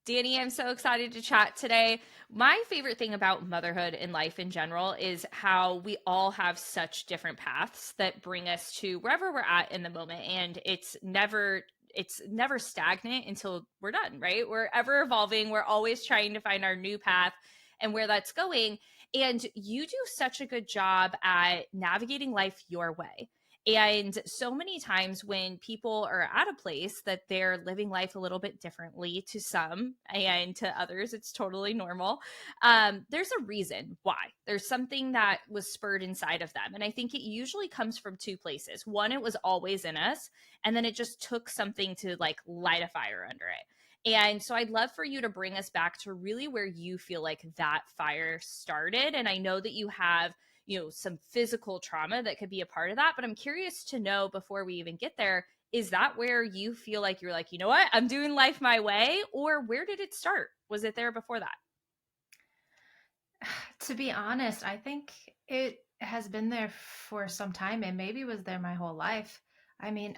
Dani, I'm so excited to chat today. My favorite thing about motherhood and life in general is how we all have such different paths that bring us to wherever we're at in the moment. And it's never stagnant until we're done, right? We're ever evolving. We're always trying to find our new path and where that's going. And you do such a good job at navigating life your way. And so many times when people are at a place that they're living life a little bit differently to some and to others, it's totally normal. There's a reason why. There's something that was spurred inside of them. And I think it usually comes from two places. One, it was always in us, and then it just took something to like light a fire under it. And so I'd love for you to bring us back to really where you feel like that fire started. And I know that you have some physical trauma that could be a part of that, but I'm curious to know before we even get there, is that where you feel like you're like, you know what, I'm doing life my way? Or where did it start? Was it there before that? To be honest, I think it has been there for some time and maybe was there my whole life. I mean,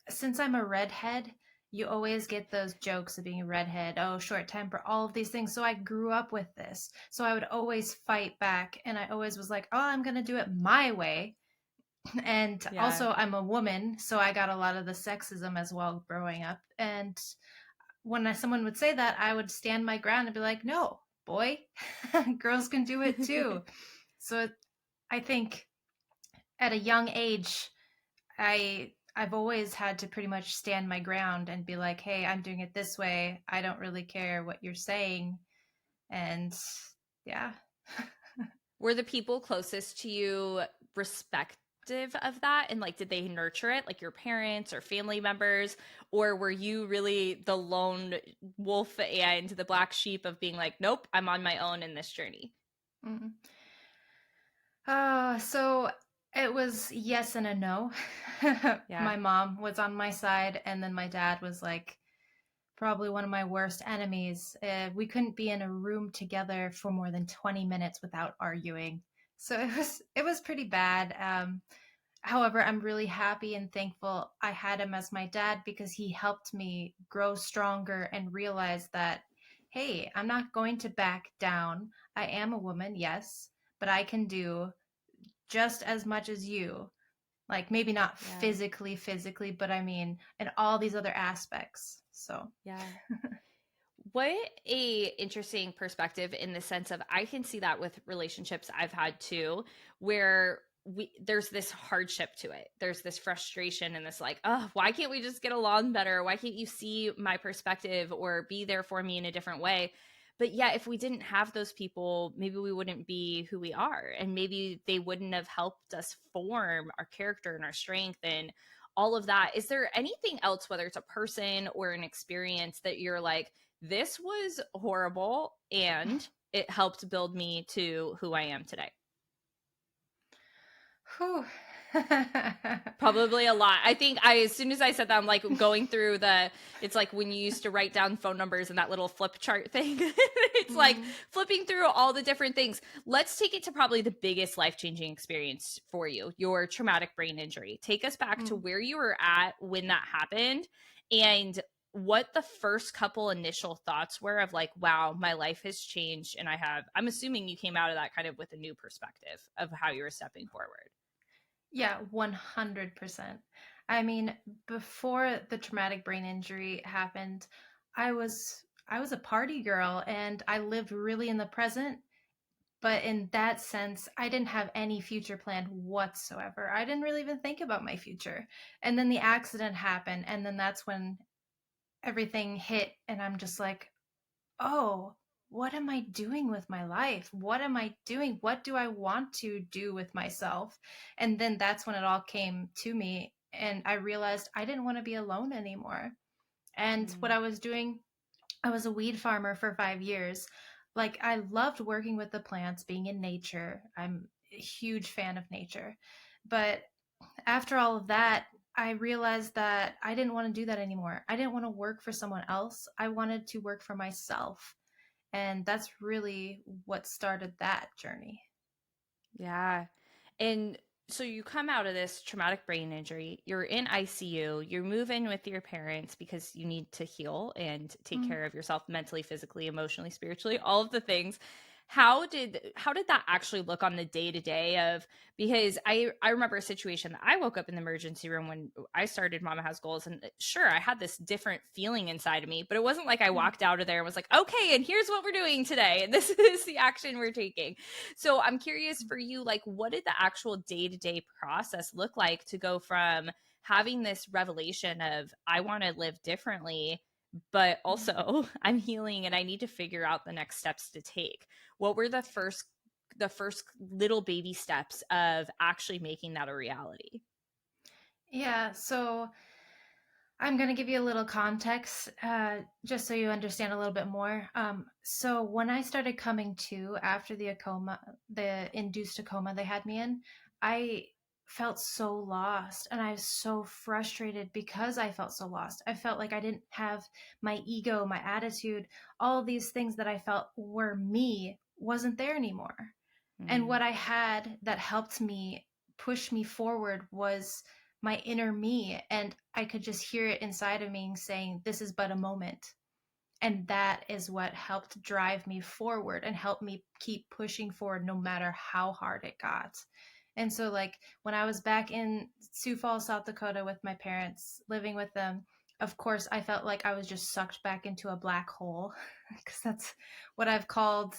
since I'm a redhead, you always get those jokes of being a redhead, oh, short temper, all of these things. So I grew up with this. So I would always fight back and I always was like, oh, I'm going to do it my way. And Yeah. also, I'm a woman, so I got a lot of the sexism as well growing up. And when someone would say that, I would stand my ground and be like, no, boy, girls can do it too. So I think at a young age, I've always had to pretty much stand my ground and be like, hey, I'm doing it this way. I don't really care what you're saying. And yeah. Were the people closest to you respective of that? And like, did they nurture it, like your parents or family members? Or were you really the lone wolf and the black sheep of being like, nope, I'm on my own in this journey? Mm. So it was yes and a no. Yeah. My mom was on my side, and then my dad was like probably one of my worst enemies. We couldn't be in a room together for more than 20 minutes without arguing. So it was pretty bad. However, I'm really happy and thankful I had him as my dad because he helped me grow stronger and realize that, hey, I'm not going to back down. I am a woman, yes, but I can do just as much as you. Like maybe not Yeah. physically, but I mean in all these other aspects. So, Yeah. What a interesting perspective in the sense of I can see that with relationships I've had too, where there's this hardship to it. There's this frustration and this like, oh, why can't we just get along better? Why can't you see my perspective or be there for me in a different way? But yeah, if we didn't have those people, maybe we wouldn't be who we are. And maybe they wouldn't have helped us form our character and our strength and all of that. Is there anything else, whether it's a person or an experience, that you're like, this was horrible and it helped build me to who I am today? whew. Probably a lot. I think as soon as I said that, I'm like going through it's like when you used to write down phone numbers and that little flip chart thing. It's like Mm, flipping through all the different things. Let's take it to probably the biggest life changing experience for you, your traumatic brain injury. Take us back to mm. where you were at when that happened and what the first couple initial thoughts were of like, wow, my life has changed. And I'm assuming you came out of that kind of with a new perspective of how you were stepping forward. Yeah, 100%. I mean, before the traumatic brain injury happened, I was a party girl and I lived really in the present, but in that sense, I didn't have any future plan whatsoever. I didn't really even think about my future. And then the accident happened, and then that's when everything hit and I'm just like, oh, what am I doing with my life? What am I doing? What do I want to do with myself? And then that's when it all came to me. And I realized I didn't want to be alone anymore. And what Mm. I was doing, I was a weed farmer for 5 years. Like, I loved working with the plants, being in nature. I'm a huge fan of nature. But after all of that, I realized that I didn't want to do that anymore. I didn't want to work for someone else. I wanted to work for myself. And that's really what started that journey. Yeah. And so you come out of this traumatic brain injury, you're in ICU, you move in with your parents because you need to heal and take Mm. care of yourself mentally, physically, emotionally, spiritually, all of the things. How did that actually look on the day to day of, because I remember a situation that I woke up in the emergency room when I started Mama Has Goals, and sure, I had this different feeling inside of me, but it wasn't like I walked out of there and was like, okay, and here's what we're doing today and this is the action we're taking. So I'm curious for you, like, what did the actual day to day process look like to go from having this revelation of, I want to live differently, but also I'm healing and I need to figure out the next steps to take? What were the first little baby steps of actually making that a reality? Yeah, so I'm going to give you a little context just so you understand a little bit more. So, when I started coming to after the induced coma they had me in, I felt so lost and I was so frustrated because I felt so lost. I felt like I didn't have my ego, my attitude, all these things that I felt were me wasn't there anymore. And Mm, what I had that helped me push me forward was my inner me. And I could just hear it inside of me saying, this is but a moment. And that is what helped drive me forward and helped me keep pushing forward no matter how hard it got. And so, like, when I was back in Sioux Falls, South Dakota with my parents, living with them, of course, I felt like I was just sucked back into a black hole because that's what I've called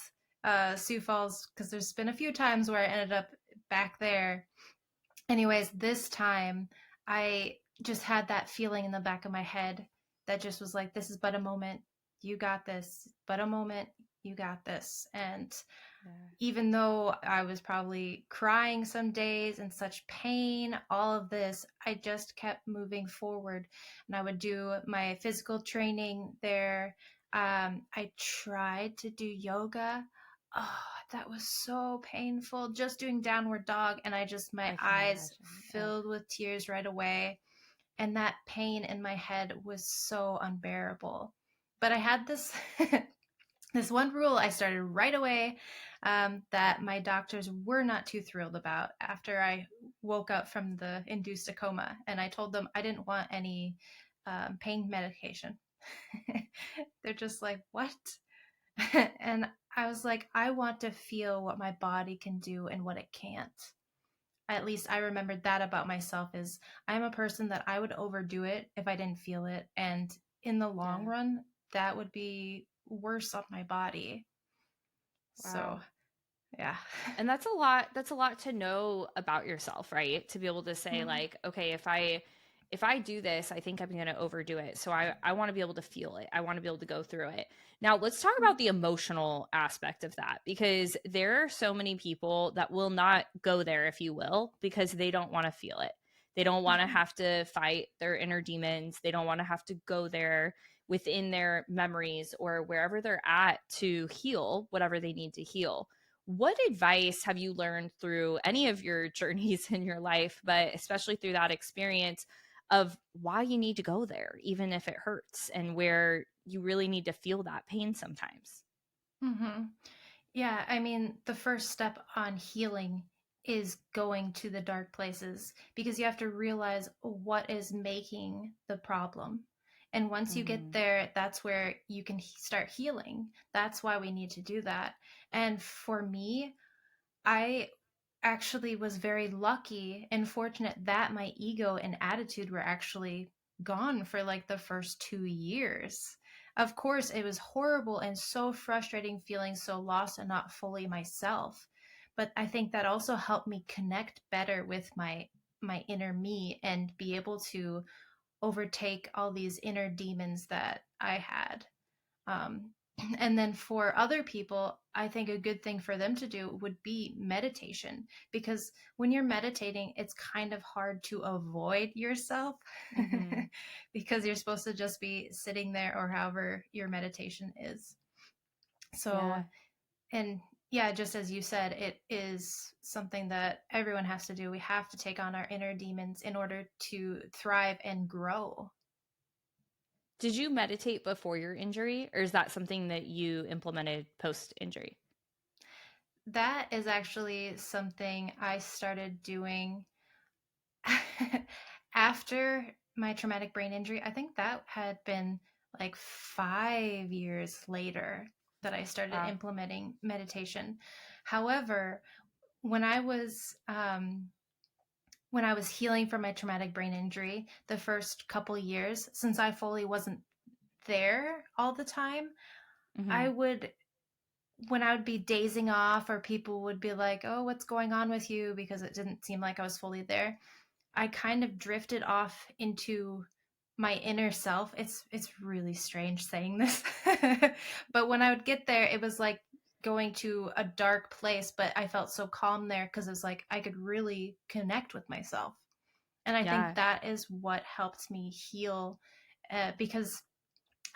Sioux Falls, because there's been a few times where I ended up back there. Anyways, this time I just had that feeling in the back of my head that just was like, this is but a moment. You got this. But a moment. You got this. And yeah. even though I was probably crying some days in such pain, all of this, I just kept moving forward. And I would do my physical training there. I tried to do yoga. Oh, that was so painful. Just doing downward dog, and my I can eyes imagine. Ugh. filled with tears right away. And that pain in my head was so unbearable. But I had this this one rule I started right away that my doctors were not too thrilled about after I woke up from the induced coma. And I told them I didn't want any pain medication. They're just like, what? And I was like, I want to feel what my body can do and what it can't. At least I remembered that about myself is I'm a person that I would overdo it if I didn't feel it. And in the long Yeah. run, that would be worse on my body. So, Wow. yeah. And that's a lot to know about yourself, right? To be able to say, Mm, like, okay, if I do this, I think I'm going to overdo it. So I want to be able to feel it. I want to be able to go through it. Now, let's talk mm, about the emotional aspect of that, because there are so many people that will not go there, if you will, because they don't want to feel it. They don't want to mhm, have to fight their inner demons. They don't want to have to go there within their memories or wherever they're at to heal whatever they need to heal. What advice have you learned through any of your journeys in your life, but especially through that experience, of why you need to go there, even if it hurts, and where you really need to feel that pain sometimes? mhm. Yeah, I mean, the first step on healing is going to the dark places because you have to realize what is making the problem. And once you get Mm-hmm. there, that's where you can start healing. That's why we need to do that. And for me, I actually was very lucky and fortunate that my ego and attitude were actually gone for like the first 2 years. Of course, it was horrible and so frustrating feeling so lost and not fully myself. But I think that also helped me connect better with my inner me and be able to overtake all these inner demons that I had. Um, and then for other people, I think a good thing for them to do would be meditation because when you're meditating, it's kind of hard to avoid yourself Mm-hmm. because you're supposed to just be sitting there or however your meditation is. So, Yeah. and yeah, just as you said, it is something that everyone has to do. We have to take on our inner demons in order to thrive and grow. Did you meditate before your injury, or is that something that you implemented post injury? That is actually something I started doing after my traumatic brain injury. I think that had been like 5 years later that I started Wow. implementing meditation. However, when I was healing from my traumatic brain injury, the first couple years, since I fully wasn't there all the time, I Hmm. would when I would be dazing off or people would be like, "Oh, what's going on with you?" because it didn't seem like I was fully there. I kind of drifted off into my inner self. It's really strange saying this. But when I would get there, it was like going to a dark place, but I felt so calm there because it was like I could really connect with myself. And I think Yeah. that is what helped me heal, because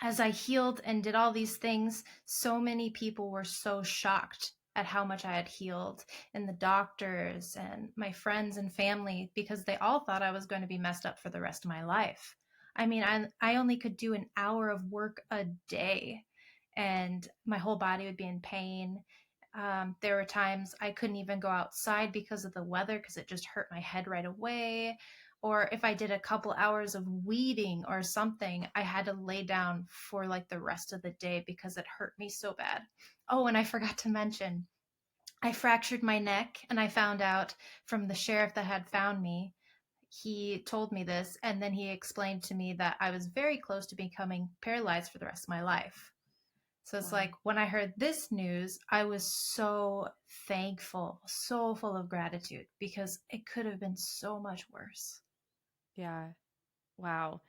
as I healed and did all these things, so many people were so shocked at how much I had healed, and the doctors and my friends and family, because they all thought I was going to be messed up for the rest of my life. I mean, I only could do an hour of work a day, and my whole body would be in pain. There were times I couldn't even go outside because of the weather because it just hurt my head right away. Or if I did a couple hours of weeding or something, I had to lay down for like the rest of the day because it hurt me so bad. Oh, and I forgot to mention, I fractured my neck and I found out from the sheriff that had found me. He told me this and then he explained to me that I was very close to becoming paralyzed for the rest of my life. So it's Wow. like when I heard this news, I was so thankful, so full of gratitude because it could have been so much worse. Yeah. Wow.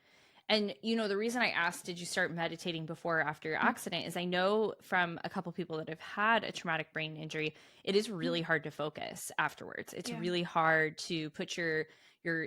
And the reason I asked, did you start meditating before or after your accident, is I know from a couple people that have had a traumatic brain injury, it is really hard to focus afterwards. It's Yeah. really hard to put your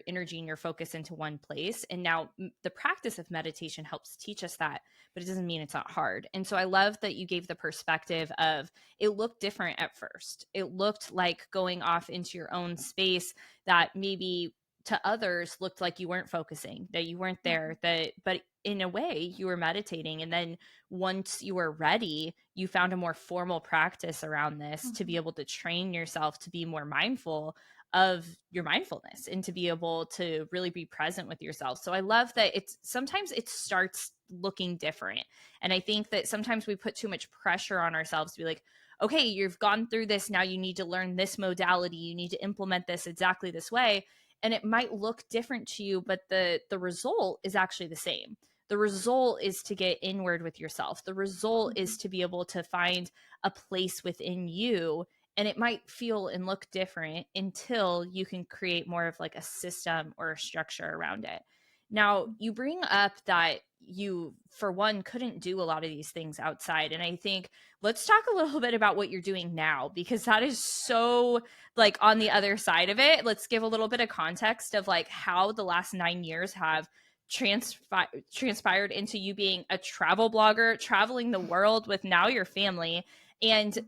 energy and your focus into one place. And now the practice of meditation helps teach us that, but it doesn't mean it's not hard. And so I love that you gave the perspective of it looked different at first. It looked like going off into your own space that maybe to others looked like you weren't focusing, that you weren't there, that but in a way you were meditating. And then once you were ready, you found a more formal practice around this to be Mhm. able to train yourself to be more mindful of your mindfulness and to be able to really be present with yourself. So I love that it's sometimes it starts looking different. And I think that sometimes we put too much pressure on ourselves to be like, okay, you've gone through this, now you need to learn this modality, you need to implement this exactly this way, and it might look different to you, but the result is actually the same. The result is to get inward with yourself. The result is Mhm. to be able to find a place within you, and it might feel and look different until you can create more of like a system or a structure around it. Now, you bring up that you, for one, couldn't do a lot of these things outside. And I think let's talk a little bit about what you're doing now, because that is so like on the other side of it. Let's give a little bit of context of like how the last 9 years have transpired into you being a travel blogger, traveling the world with now your family. And,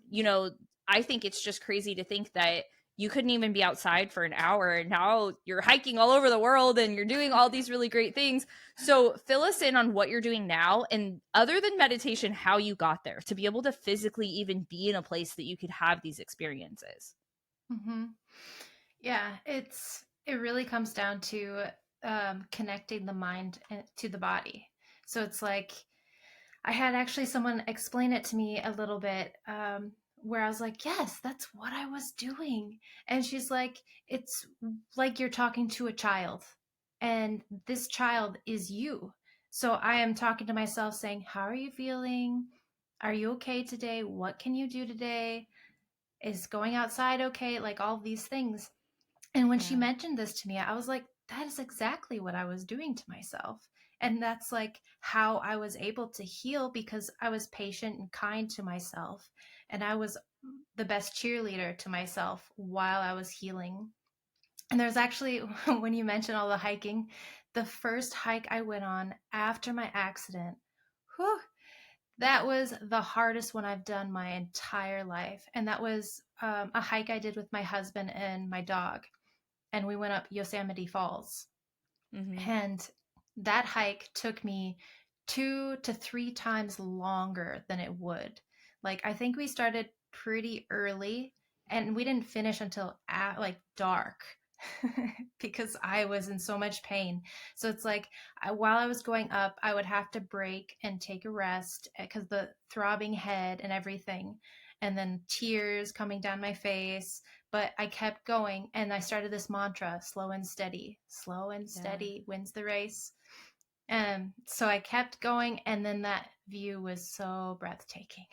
I think it's just crazy to think that you couldn't even be outside for an hour and now you're hiking all over the world and you're doing all these really great things. So fill us in on what you're doing now, and other than meditation, how you got there to be able to physically even be in a place that you could have these experiences. Mm-hmm. Yeah, it really comes down to connecting the mind to the body. So it's like I had actually someone explain it to me a little bit, where I was like, yes, that's what I was doing. And she's like, it's like you're talking to a child, and this child is you. So I am talking to myself saying, how are you feeling? Are you okay today? What can you do today? Is going outside okay? Like all these things. And when she Yeah. mentioned this to me, I was like, that is exactly what I was doing to myself. And that's like how I was able to heal because I was patient and kind to myself. And I was the best cheerleader to myself while I was healing. And there's actually, when you mentioned all the hiking, the first hike I went on after my accident, whew, that was the hardest one I've done my entire life. And that was a hike I did with my husband and my dog, and we went up Yosemite Falls. Mm-hmm. And that hike took me 2 to 3 times longer than it would. Like, I think we started pretty early, and we didn't finish until like dark because I was in so much pain. So it's like while I was going up, I would have to break and take a rest because the throbbing head and everything, and then tears coming down my face. But I kept going, and I started this mantra: slow and Yeah. steady wins the race. So I kept going, and then that view was so breathtaking.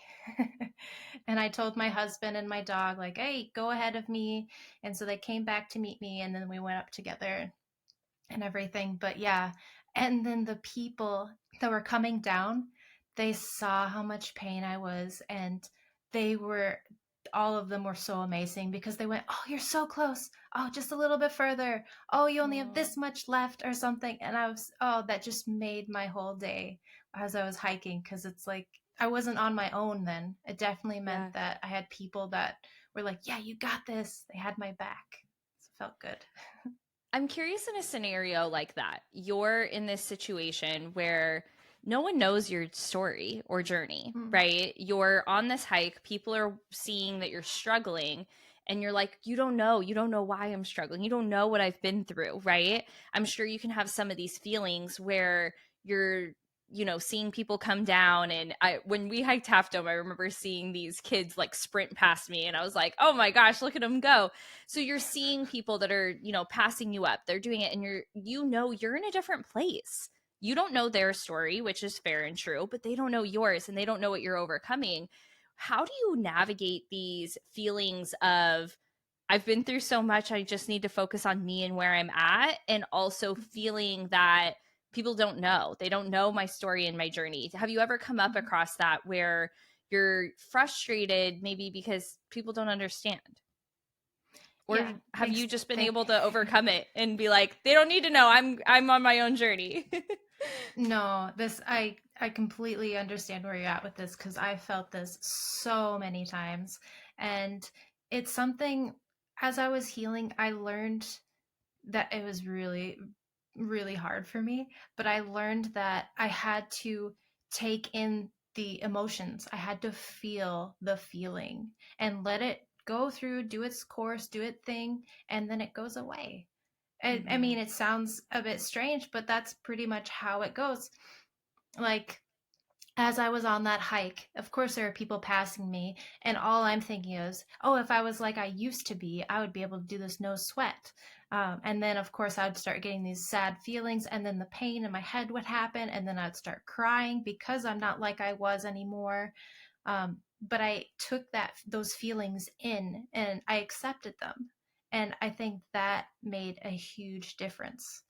And I told my husband and my dog, like, hey, go ahead of me. And so they came back to meet me, and then we went up together and everything. But yeah, and then the people that were coming down, they saw how much pain I was, and they were all of them were so amazing because they went, "Oh, you're so close. Oh, just a little bit further. Oh, you only have Oh, this much left or something." And I was, oh, that just made my whole day as I was hiking because it's like I wasn't on my own then. It definitely meant yeah. that I had people that were like, "Yeah, you got this." They had my back. So it felt good. I'm curious in a scenario like that. You're in this situation where no one knows your story or journey, Mm. right? You're on this hike, people are seeing that you're struggling, and you're like, you don't know why I'm struggling. You don't know what I've been through, right? I'm sure you can have some of these feelings where you're seeing people come down. And when we hiked Half Dome, I remember seeing these kids like sprint past me, and I was like, oh my gosh, look at them go. So you're seeing people that are, passing you up. They're doing it, and you're in a different place. You don't know their story, which is fair and true, but they don't know yours, and they don't know what you're overcoming. How do you navigate these feelings of, I've been through so much, I just need to focus on me and where I'm at, and also feeling that people don't know. They don't know my story and my journey. Have you ever come up Mhm. across that where you're frustrated maybe because people don't understand? Or Yeah, have you just been thank able to overcome it and be like, they don't need to know, I'm on my own journey? no, this I completely understand where you're at with this because I felt this so many times. And it's something as I was healing, I learned that it was really, really hard for me, but I learned that I had to take in the emotions. I had to feel the feeling and let it go through, do its course, do its thing, and then it goes away. I Mm-hmm. mean, it sounds a bit strange, but that's pretty much how it goes. Like, as I was on that hike, of course, there are people passing me, and all I'm thinking is, oh, if I was like I used to be, I would be able to do this no sweat. And then, of course, I'd start getting these sad feelings, and then the pain in my head would happen, and then I'd start crying because I'm not like I was anymore. But I took those feelings in, and I accepted them, and I think that made a huge difference.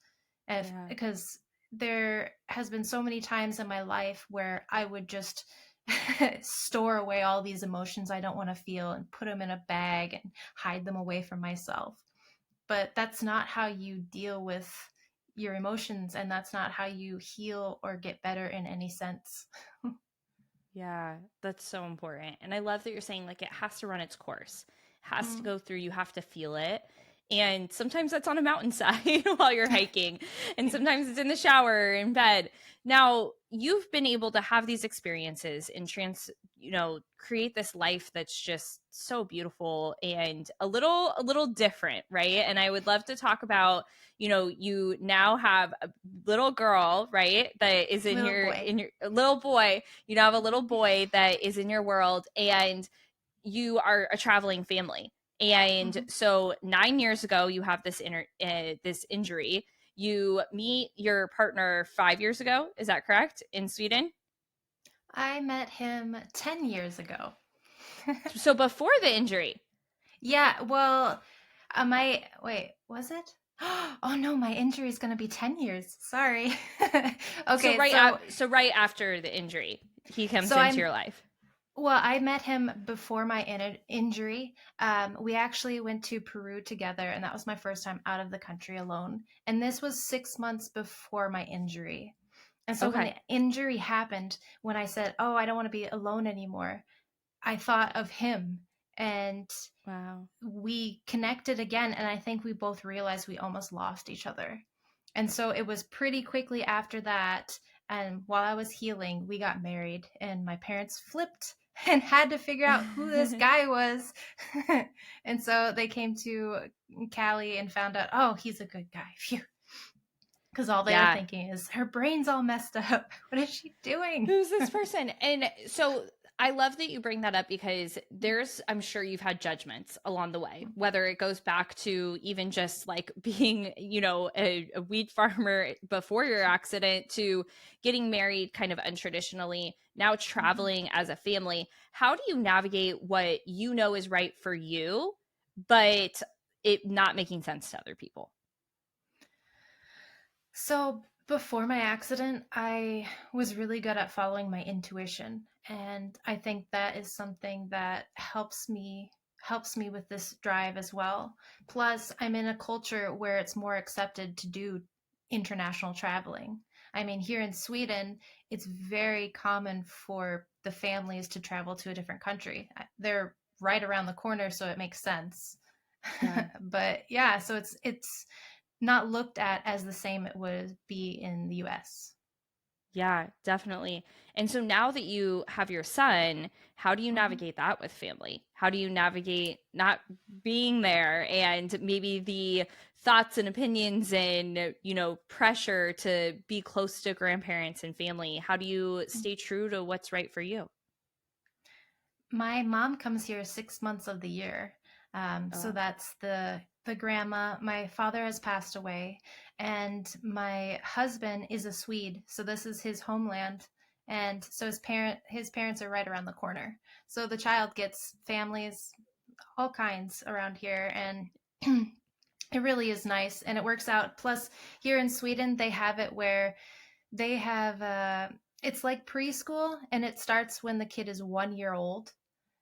If Yeah. because there has been so many times in my life where I would just store away all these emotions I don't want to feel and put them in a bag and hide them away from myself. But that's not how you deal with your emotions, and that's not how you heal or get better in any sense. Yeah, that's so important. And I love that you're saying like it has to run its course. It has to Mm. go through, you have to feel it. And sometimes that's on a mountainside while you're hiking. And Yeah. sometimes it's in the shower or in bed. Now, you've been able to have these experiences and create this life that's just so beautiful and a little different, right? And I would love to talk about, you now have a little girl, right? That is in Little your boy. in your a little boy. You now have a little boy that is in your world, and you are a traveling family. And Mhm. so 9 years ago, you have this injury. You meet your partner 5 years ago. Is that correct? In Sweden. I met him 10 years ago. So before the injury. Yeah, well, wait, was it? Oh no, my injury is going to be 10 years. Sorry. So Okay, right after the injury, he comes so into I'm your life. well, I met him before my injury. We actually went to Peru together, and that was my first time out of the country alone. And this was 6 months before my injury. And so when Okay. the injury happened, when I said, "Oh, I don't want to be alone anymore," I thought of him, and Wow. we connected again, and I think we both realized we almost lost each other. And so it was pretty quickly after that, and while I was healing, we got married, and my parents flipped and had to figure out who this guy was. And so they came to Callie and found out, oh, he's a good guy. Phew. Because all they were Yeah. thinking is, her brain's all messed up. What is she doing? Who's this person? And so I love that you bring that up because I'm sure you've had judgments along the way, whether it goes back to even just like being, a weed farmer before your accident to getting married kind of untraditionally, now Mhm. traveling as a family. How do you navigate what you know is right for you, but it not making sense to other people? So before my accident, I was really good at following my intuition, and I think that is something that helps me with this drive as well. Plus, I'm in a culture where it's more accepted to do international traveling. I mean, here in Sweden, it's very common for the families to travel to a different country. They're right around the corner, so it makes sense. Yeah. But yeah, so it's not looked at as the same it would be in the US. Yeah, definitely. And so now that you have your son, how do you Mhm. navigate that with family? How do you navigate not being there and maybe the thoughts and opinions and, pressure to be close to grandparents and family? How do you stay true to what's right for you? My mom comes here 6 months of the year. Oh, So wow. that's the grandma. My father has passed away, and my husband is a Swede. So this is his homeland. And so his parents are right around the corner. So the child gets families, all kinds around here, and it really is nice and it works out. Plus, here in Sweden, they have it where they have it's like preschool, and it starts when the kid is 1 year old.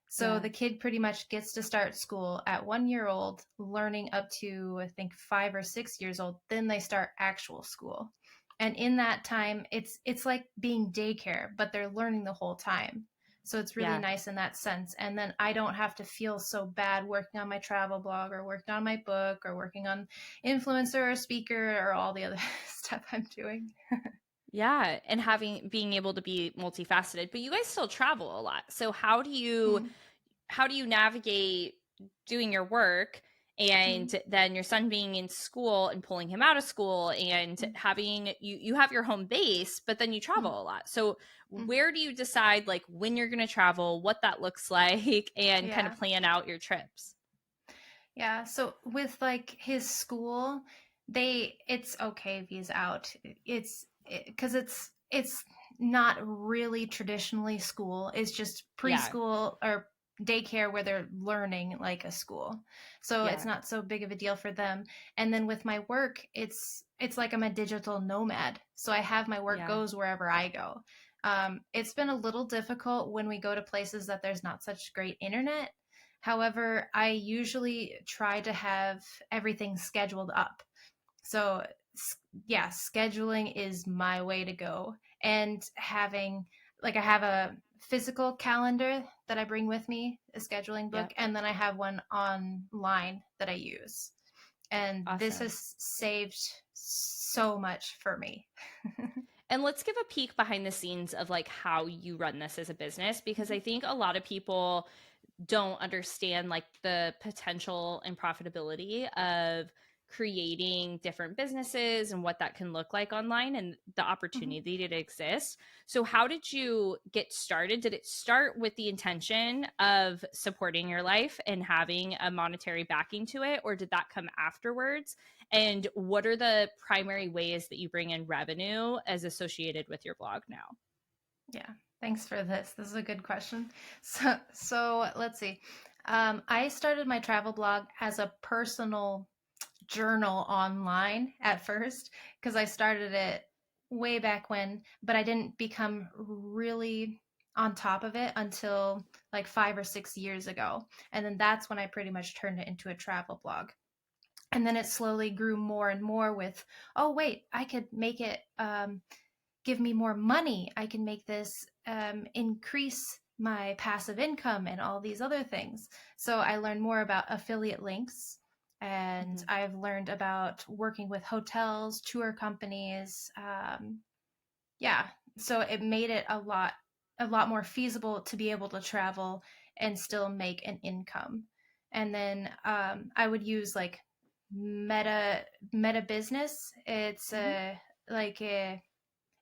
So Yeah. the kid pretty much gets to start school at 1 year old, learning up to, I think, 5 or 6 years old. Then they start actual school. And in that time, it's like being daycare, but they're learning the whole time. So it's really Yeah. nice in that sense. And then I don't have to feel so bad working on my travel blog or working on my book or working on influencer or speaker or all the other stuff I'm doing. Yeah, and being able to be multifaceted, but you guys still travel a lot. So Mm, how do you navigate doing your work and mm, then your son being in school and pulling him out of school and mm, having you have your home base but then you mm, travel a lot, so mm. where do you decide like when you're going to travel, what that looks like, and kind of Yeah. plan out your trips? Yeah, so with like his school, it's okay if he's out. It's because it's not really traditionally school. It's just Yeah. preschool or daycare where they're learning like a school. So it's Yeah. not so big of a deal for them. And then with my work, it's like I'm a digital nomad. So I have my work Yeah. goes wherever I go. It's been a little difficult when we go to places that there's not such great internet. However, I usually try to have everything scheduled up. So, yeah, scheduling is my way to go. And having, like, I have a physical calendar that I bring with me, a scheduling Yeah. book, and then I have one online that I use. And this Awesome. has saved so much for me. And let's give a peek behind the scenes of like how you run this as a business, because I think a lot of people don't understand like the potential and profitability of creating different businesses and what that can look like online and the opportunity that exists. So how did you get started? Did it start with the intention of supporting your life and having a monetary backing to it, or did that come afterwards? And what are the primary ways that you bring in revenue as associated with your blog now? Yeah, thanks for this. This is a good question. So let's see. I started my travel blog as a personal journal online at first because I started it way back when, but I didn't become really on top of it until like 5 or 6 years ago. And then that's when I pretty much turned it into a travel blog. And then it slowly grew more and more with, oh, wait, I could make it give me more money. I can make this increase my passive income and all these other things. So I learned more about affiliate links, and Mm-hmm. I've learned about working with hotels, tour companies. Yeah. So it made it a lot. a lot more feasible to be able to travel and still make an income. And then I would use like Meta Business. It's Mhm. like a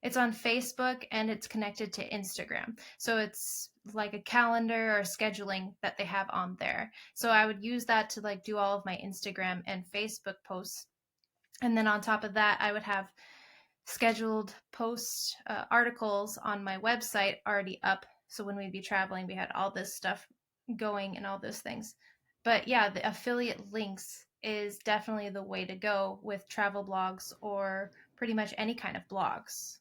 it's on Facebook and it's connected to Instagram. So it's like a calendar or scheduling that they have on there. So I would use that to like do all of my Instagram and Facebook posts. And then on top of that, I would have scheduled post articles on my website already up. So when we'd be traveling, we had all this stuff going and all those things. But yeah, the affiliate links is definitely the way to go with travel blogs or pretty much any kind of blogs.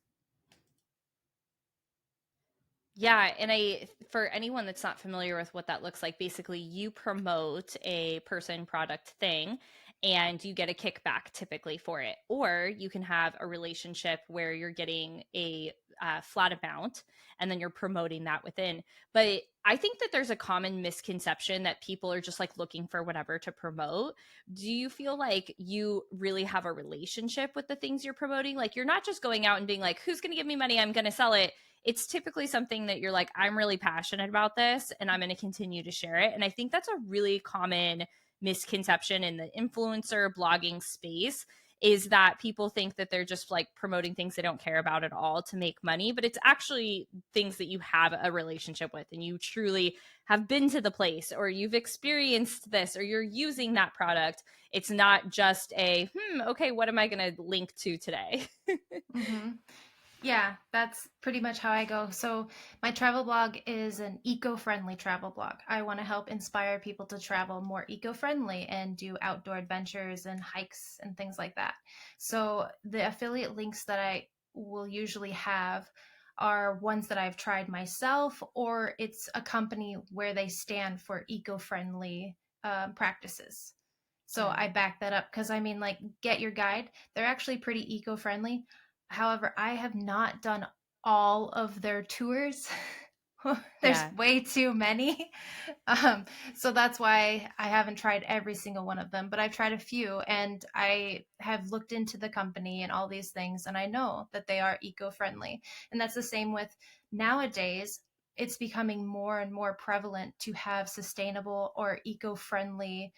Yeah, and for anyone that's not familiar with what that looks like, basically you promote a person, product, thing, and you get a kickback typically for it. Or you can have a relationship where you're getting a flat amount and then you're promoting that within. But I think that there's a common misconception that people are just like looking for whatever to promote. Do you feel like you really have a relationship with the things you're promoting? Like you're not just going out and being like, who's going to give me money? I'm going to sell it. It's typically something that you're like, I'm really passionate about this and I'm going to continue to share it. And I think that's a really common misconception in the influencer blogging space, is that people think that they're just like promoting things they don't care about at all to make money, but it's actually things that you have a relationship with and you truly have been to the place or you've experienced this or you're using that product. It's not just a okay, what am I going to link to today? Mm-hmm. Yeah, that's pretty much how I go. So, my travel blog is an eco friendly travel blog. I want to help inspire people to travel more eco friendly and do outdoor adventures and hikes and things like that. So, the affiliate links that I will usually have are ones that I've tried myself, or it's a company where they stand for eco friendly practices. So, Yeah. I back that up because I mean, like, Get Your Guide, they're actually pretty eco friendly. However, I have not done all of their tours. There's Yeah. way too many. Um, so that's why I haven't tried every single one of them, but I've tried a few and I have looked into the company and all these things, and I know that they are eco friendly. And that's the same with nowadays. It's becoming more and more prevalent to have sustainable or eco friendly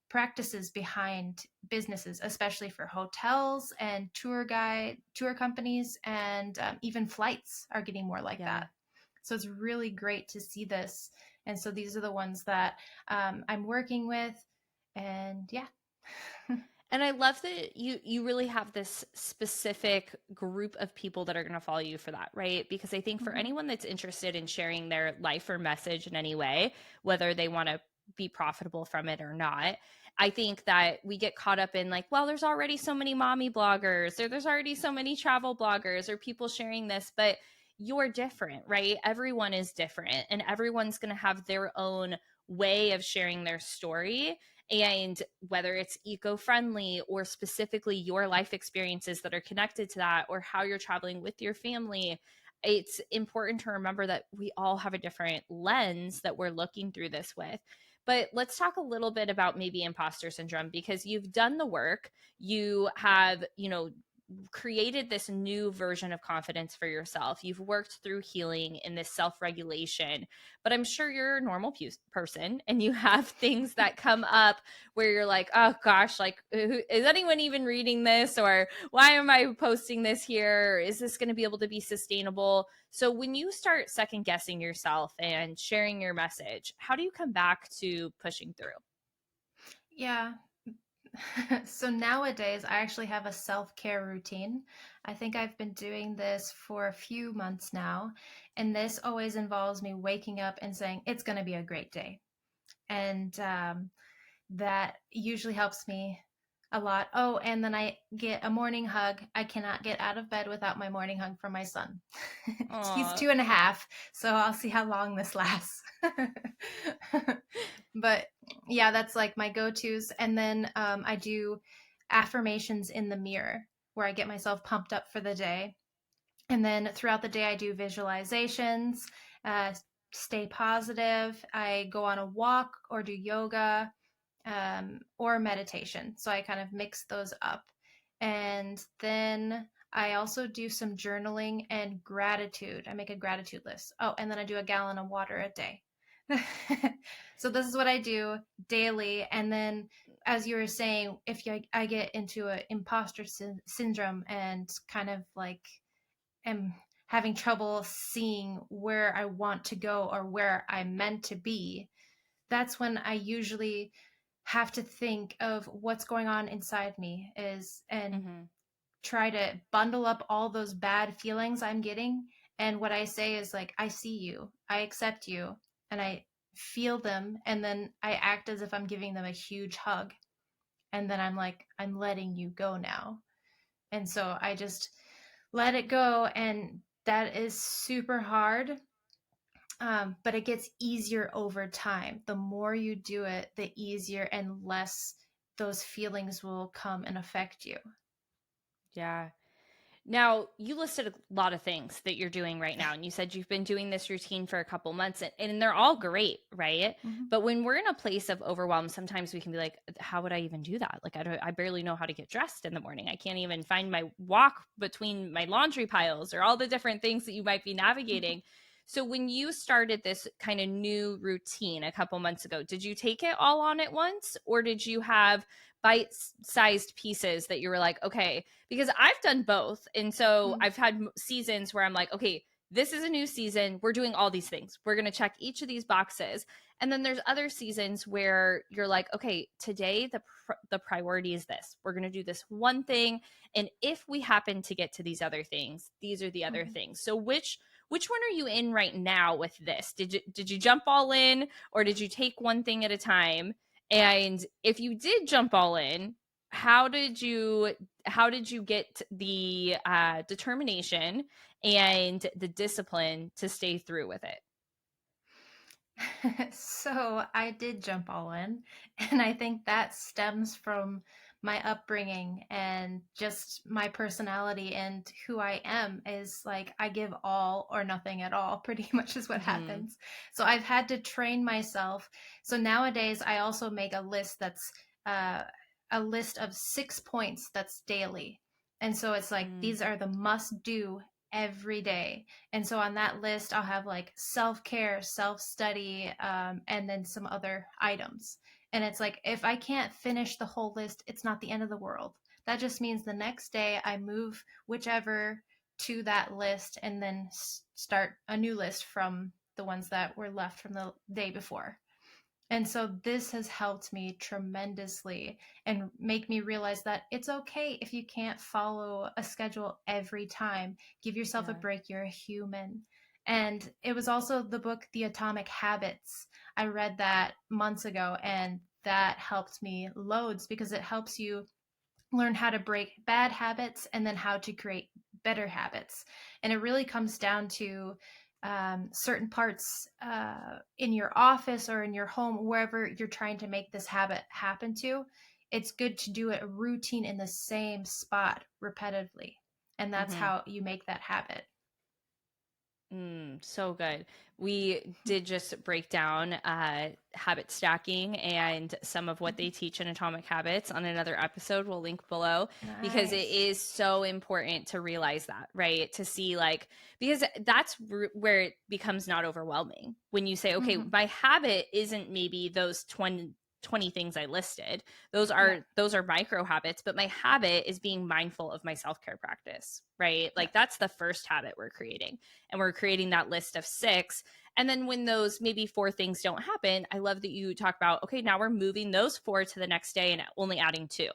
practices behind businesses, especially for hotels and tour companies, and even flights are getting more like Yeah. that. So it's really great to see this. And so these are the ones that I'm working with. And yeah. And I love that you really have this specific group of people that are going to follow you for that, right? Because I think for Mhm. anyone that's interested in sharing their life or message in any way, whether they want to be profitable from it or not, I think that we get caught up in like, well, there's already so many mommy bloggers, or there's already so many travel bloggers, or people sharing this, but you're different, right? Everyone is different, and everyone's going to have their own way of sharing their story. And whether it's eco friendly or specifically your life experiences that are connected to that, or how you're traveling with your family, it's important to remember that we all have a different lens that we're looking through this with. But let's talk a little bit about maybe imposter syndrome, because you've done the work. You have, created this new version of confidence for yourself. You've worked through healing in this self regulation, but I'm sure you're a normal person and you have things that come up where you're like, oh gosh, like, is anyone even reading this? Or why am I posting this here? Is this going to be able to be sustainable? So when you start second guessing yourself and sharing your message, how do you come back to pushing through? Yeah. So nowadays, I actually have a self care routine. I think I've been doing this for a few months now. And this always involves me waking up and saying, it's going to be a great day. And that usually helps me a lot. Oh, and then I get a morning hug. I cannot get out of bed without my morning hug from my son. He's Aw. 2.5, so I'll see how long this lasts. But yeah, that's like my go tos. And then I do affirmations in the mirror where I get myself pumped up for the day. And then throughout the day, I do visualizations, uh, stay positive. I go on a walk or do yoga or meditation. So I kind of mix those up. And then I also do some journaling and gratitude. I make a gratitude list. Oh, and then I do a gallon of water a day. So this is what I do daily. And then, as you were saying, if I get into an imposter syndrome and kind of like am having trouble seeing where I want to go or where I'm meant to be, that's when I usually have to think of what's going on inside me is and Mm-hmm. try to bundle up all those bad feelings I'm getting. And what I say is like, I see you, I accept you, and I feel them. And then I act as if I'm giving them a huge hug. And then I'm like, I'm letting you go now. And so I just let it go. And that is super hard. But it gets easier over time. The more you do it, the easier and less those feelings will come and affect you. Yeah. Now, you listed a lot of things that you're doing right now, and you said you've been doing this routine for a couple months, and they're all great, right? Mm-hmm. But when we're in a place of overwhelm, sometimes we can be like, how would I even do that? Like, I barely know how to get dressed in the morning. I can't even find my walk between my laundry piles or all the different things that you might be navigating. So, when you started this kind of new routine a couple months ago, did you take it all on at once, or did you have bite-sized pieces that you were like, okay, because I've done both. And so Mm-hmm. I've had seasons where I'm like, okay, this is a new season. We're doing all these things. We're going to check each of these boxes. And then there's other seasons where you're like, okay, today the priority is this. We're going to do this one thing, and if we happen to get to these other things, these are the other Mm-hmm. things. So which one are you in right now with this? Did you jump all in, or did you take one thing at a time? And if you did jump all in, how did you get the determination and the discipline to stay through with it? So I did jump all in, and I think that stems from my upbringing and just my personality and who I am is like I give all or nothing at all, pretty much is what Mm-hmm. happens. So I've had to train myself. So nowadays I also make a list that's uh, a list of 6 points that's daily. And so it's like Mm, these are the must do every day. And so on that list, I'll have like self care, self study, and then some other items. And it's like, if I can't finish the whole list, it's not the end of the world. That just means the next day I move whichever to that list and then start a new list from the ones that were left from the day before. And so this has helped me tremendously and make me realize that it's okay if you can't follow a schedule every time. Give yourself a yeah. break. You're a human. And it was also the book, The Atomic Habits. I read that months ago, and that helped me loads because it helps you learn how to break bad habits and then how to create better habits. And it really comes down to certain parts in your office or in your home, wherever you're trying to make this habit happen to. It's good to do a routine in the same spot repetitively. And that's Mm-hmm. how you make that habit. So good. We did just break down habit stacking and some of what they teach in Atomic Habits on another episode. We'll link below because it Nice. is so important to realize that, right? To see, like, because that's where it becomes not overwhelming when you say, okay, Mm-hmm. my habit isn't maybe those 20 things I listed. Those Yeah. are micro habits, but my habit is being mindful of my self-care practice, right? Yeah. Like that's the first habit we're creating, and we're creating that list of 6. And then when those maybe 4 things don't happen, I love that you talk about, okay, now we're moving those 4 to the next day and only adding 2.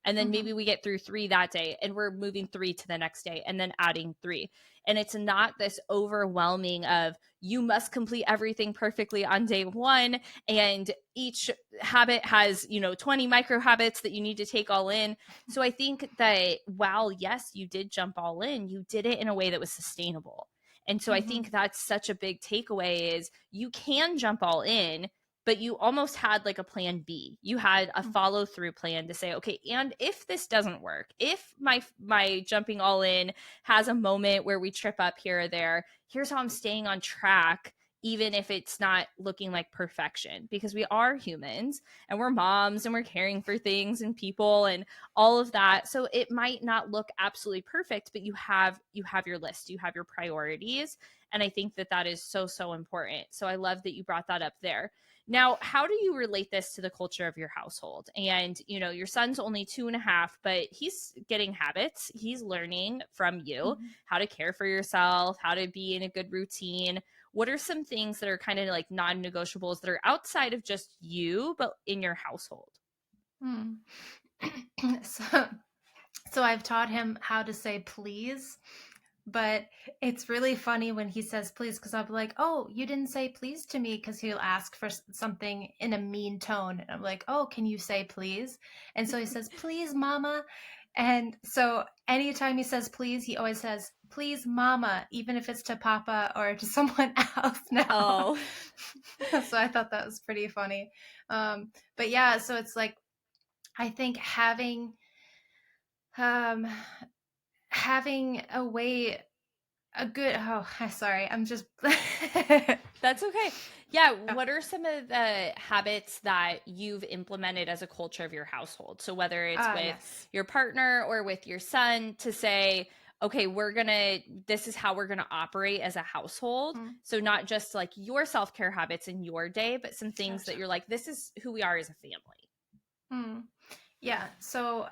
And then Mm-hmm. maybe we get through 3 that day and we're moving 3 to the next day and then adding 3. And it's not this overwhelming of you must complete everything perfectly on day 1, and each habit has 20 micro habits that you need to take all in. So I think that while yes, you did jump all in, you did it in a way that was sustainable. And so I Mm-hmm. think that's such a big takeaway is you can jump all in, but you almost had like a plan B. You had a Mm-hmm. follow through plan to say, okay, and if this doesn't work, if my jumping all in has a moment where we trip up here or there, here's how I'm staying on track even if it's not looking like perfection, because we are humans and we're moms and we're caring for things and people and all of that. So it might not look absolutely perfect, but you have your list, you have your priorities, and I think that that is so so important. So I love that you brought that up there. Now, how do you relate this to the culture of your household? And, your son's only 2.5, but he's getting habits. He's learning from you Mhm. how to care for yourself, how to be in a good routine. What are some things that are kind of like non negotiables that are outside of just you, but in your household? Mm. so so I've taught him how to say please, but it's really funny when he says please because I'll be like, "Oh, you didn't say please to me," because he'll ask for something in a mean tone, and I'm like, "Oh, can you say please?" And so he says, "Please, mama." And so anytime he says please, he always says, "Please, mama," even if it's to papa or to someone else now. Oh, So I thought that was pretty funny. But yeah, so it's like I think um having a way a good oh sorry, I'm just that's okay. Yeah. What are some of the habits that you've implemented as a culture of your household? So, whether it's with yes. your partner or with your son, to say, okay, this is how we're going to operate as a household. Mm, So, not just like your self care habits in your day, but some things that gotcha. you're like, this is who we are as a family. Mm. Yeah, so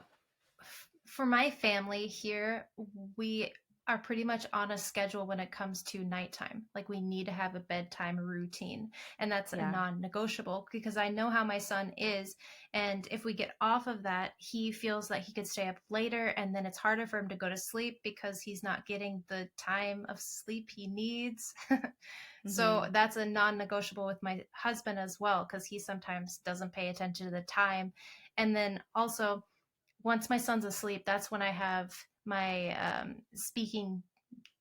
for my family here, we are pretty much on a schedule when it comes to nighttime. Like we need to have a bedtime routine, and that's a Yeah. non-negotiable because I know how my son is, and if we get off of that, he feels that he could stay up later and then it's harder for him to go to sleep because he's not getting the time of sleep he needs. So Hmm. that's a non-negotiable with my husband as well because he sometimes doesn't pay attention to the time. And then also once my son's asleep, that's when I have my speaking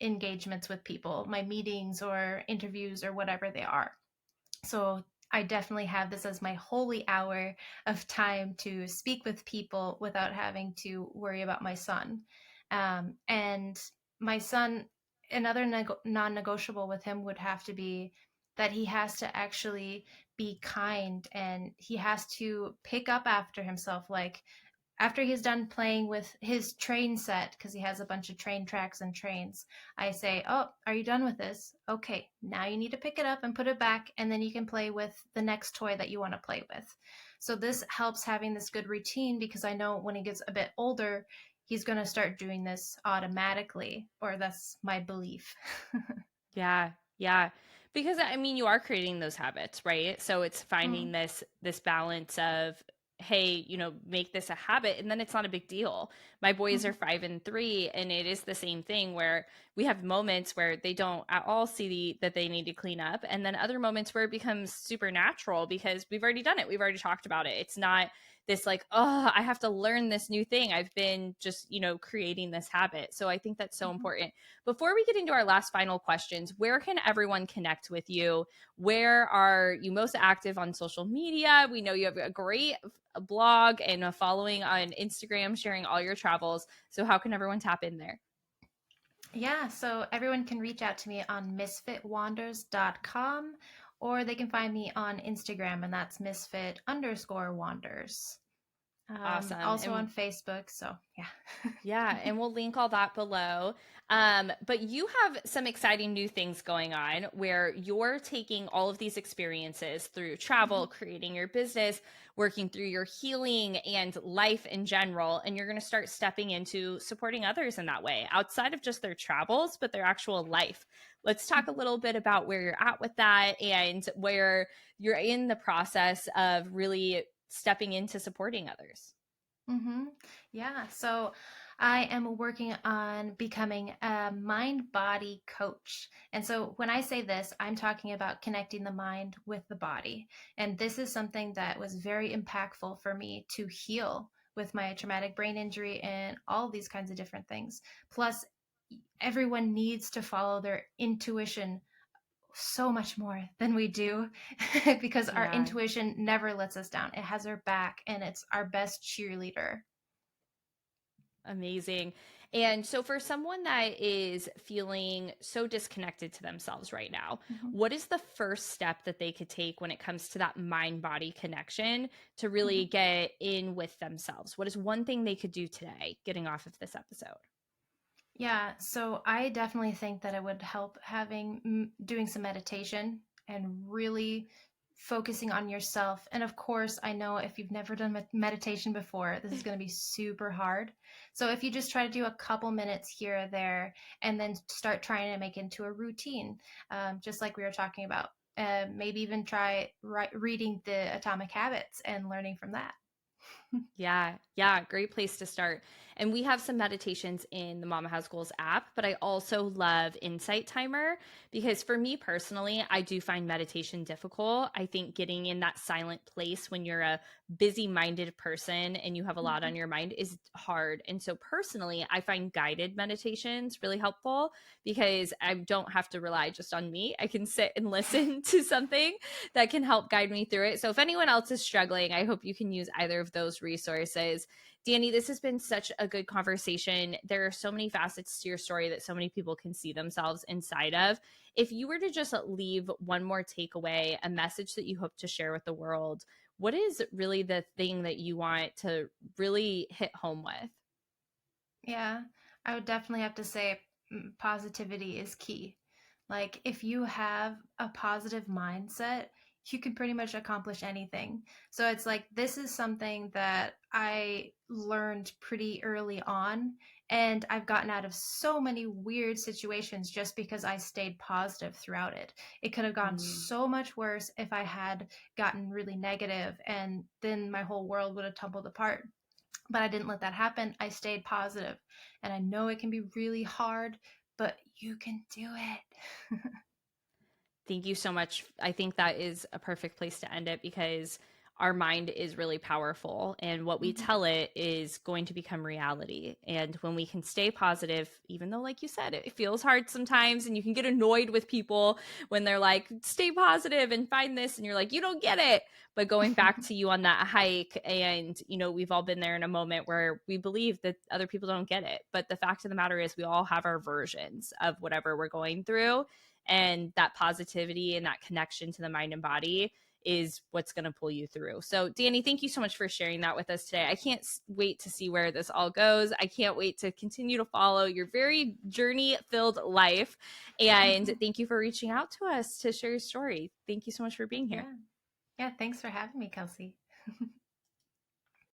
engagements with people, my meetings or interviews or whatever they are. So I definitely have this as my holy hour of time to speak with people without having to worry about my son. And my son, another non negotiable with him would have to be that he has to actually be kind and he has to pick up after himself. Like after he's done playing with his train set, because he has a bunch of train tracks and trains, I say, "Oh, are you done with this? Okay, now you need to pick it up and put it back, and then you can play with the next toy that you want to play with." So this helps having this good routine because I know when he gets a bit older, he's going to start doing this automatically, or that's my belief. Yeah, yeah. Because I mean, you are creating those habits, right? So it's Mm, finding this balance of, hey, make this a habit, and then it's not a big deal. My boys are mhm, 5 and 3, and it is the same thing where we have moments where they don't at all see that they need to clean up, and then other moments where it becomes supernatural because we've already done it, we've already talked about it. It's not this like, oh, I have to learn this new thing. I've been just creating this habit. So I think that's so mhm. important. Before we get into our last final questions, where can everyone connect with you? Where are you most active on social media? We know you have a great blog and a following on Instagram sharing all your travels. So, how can everyone tap in there? Yeah, so everyone can reach out to me on misfitwanders.com or they can find me on Instagram and that's misfit underscore wanders. Awesome. Also on And Facebook. So, yeah. yeah, and we'll link all that below. But you have some exciting new things going on where you're taking all of these experiences through travel, creating your business, working through your healing and life in general, and you're going to start stepping into supporting others in that way outside of just their travels, but their actual life. Let's talk a little bit about where you're at with that and where you're in the process of really stepping into supporting others. Mm-hmm. Yeah. So I am working on becoming a mind body coach. And so when I say this, I'm talking about connecting the mind with the body. And this is something that was very impactful for me to heal with my traumatic brain injury and all these kinds of different things. Plus, everyone needs to follow their intuition so much more than we do because our Yeah. intuition never lets us down. It has our back and it's our best cheerleader. Amazing. And so, for someone that is feeling so disconnected to themselves right now, Mhm, what is the first step that they could take when it comes to that mind body connection to really mhm. get in with themselves? What is one thing they could do today getting off of this episode? Yeah, so I definitely think that it would help having doing some meditation and really focusing on yourself. And of course, I know if you've never done meditation before, this is going to be super hard. So if you just try to do a couple minutes here or there and then start trying to make it into a routine, just like we were talking about, maybe even try reading the Atomic Habits and learning from that. Yeah, yeah, great place to start. And we have some meditations in the Mama Has Goals app, but I also love Insight Timer because for me personally, I do find meditation difficult. I think getting in that silent place when you're a busy minded person and you have a lot on Mhm. your mind is hard. And so personally, I find guided meditations really helpful because I don't have to rely just on me. I can sit and listen to something that can help guide me through it. So if anyone else is struggling, I hope you can use either of those resources. Dani, this has been such a good conversation. There are so many facets to your story that so many people can see themselves inside of. If you were to just leave one more takeaway, a message that you hope to share with the world, what is really the thing that you want to really hit home with? Yeah, I would definitely have to say positivity is key. Like, if you have a positive mindset, you can pretty much accomplish anything. So it's like, this is something that I learned pretty early on, and I've gotten out of so many weird situations just because I stayed positive throughout it. It could have gotten Mm. so much worse if I had gotten really negative, and then my whole world would have tumbled apart, but I didn't let that happen. I stayed positive. And I know it can be really hard, but you can do it. Thank you so much. I think that is a perfect place to end it because our mind is really powerful and what we Mhm. tell it is going to become reality. And when we can stay positive, even though, like you said, it feels hard sometimes and you can get annoyed with people when they're like, stay positive and find this, and you're like, you don't get it. But going back to you on that hike, and we've all been there in a moment where we believe that other people don't get it. But the fact of the matter is, we all have our versions of whatever we're going through, and that positivity and that connection to the mind and body is what's going to pull you through. So, Dani, thank you so much for sharing that with us today. I can't wait to see where this all goes. I can't wait to continue to follow your very journey filled life. And thank you for reaching out to us to share your story. Thank you so much for being here. Yeah. Yeah. Thanks for having me, Kelsey.